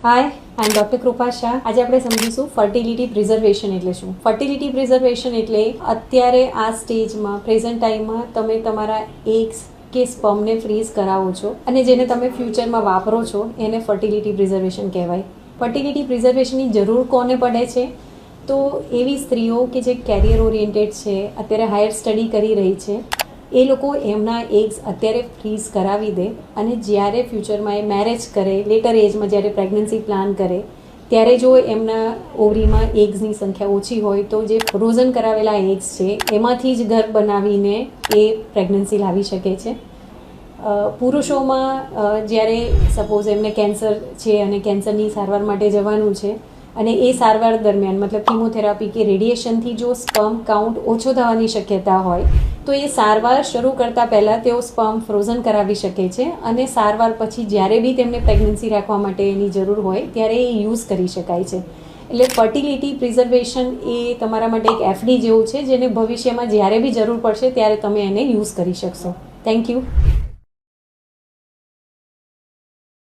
હાય, આઈ એમ doctor કૃપા શાહ. આજે આપણે સમજીશું ફર્ટિલિટી પ્રિઝર્વેશન એટલે શું. ફર્ટિલિટી પ્રિઝર્વેશન એટલે અત્યારે આ સ્ટેજમાં પ્રેઝન્ટ ટાઈમમાં તમે તમારા એગ્સ કે સ્પર્મને ફ્રીઝ કરાવો છો અને જેને તમે ફ્યુચરમાં વાપરો છો એને ફર્ટિલિટી પ્રિઝર્વેશન કહેવાય. ફર્ટિલિટી પ્રિઝર્વેશનની જરૂર કોને પડે છે? તો એવી સ્ત્રીઓ કે જે કેરિયર ઓરિએન્ટેડ છે, અત્યારે હાયર સ્ટડી કરી રહી છે, એ લોકો એમના એગ્સ અત્યારે ફ્રીઝ કરાવી દે અને જ્યારે ફ્યુચરમાં એ મેરેજ કરે, લેટર એજમાં જ્યારે પ્રેગ્નન્સી પ્લાન કરે ત્યારે જો એમના ઓવરીમાં એગ્સની સંખ્યા ઓછી હોય તો જે ફ્રોઝન કરાવેલા એગ્સ છે એમાંથી જ ગર્ભ બનાવીને એ પ્રેગ્નન્સી લાવી શકે છે. પુરુષોમાં જ્યારે સપોઝ એમને કેન્સર છે અને કેન્સરની સારવાર માટે જવાનું છે અને એ સારવાર દરમિયાન મતલબ કિમોથેરાપી કે રેડિયેશનથી જો સ્પર્મ કાઉન્ટ ઓછો થવાની શક્યતા હોય તો એ સારવાર શરૂ કરતાં પહેલાં તેઓ સ્પર્મ ફ્રોઝન કરાવી શકે છે અને સારવાર પછી જ્યારે બી તેમને પ્રેગ્નન્સી રાખવા માટે એની જરૂર હોય ત્યારે એ યુઝ કરી શકાય છે. એટલે ફર્ટિલિટી પ્રિઝર્વેશન એ તમારા માટે એક એફડી જેવું છે જેને ભવિષ્યમાં જ્યારે બી જરૂર પડશે ત્યારે તમે એને યુઝ કરી શકશો. Thank you.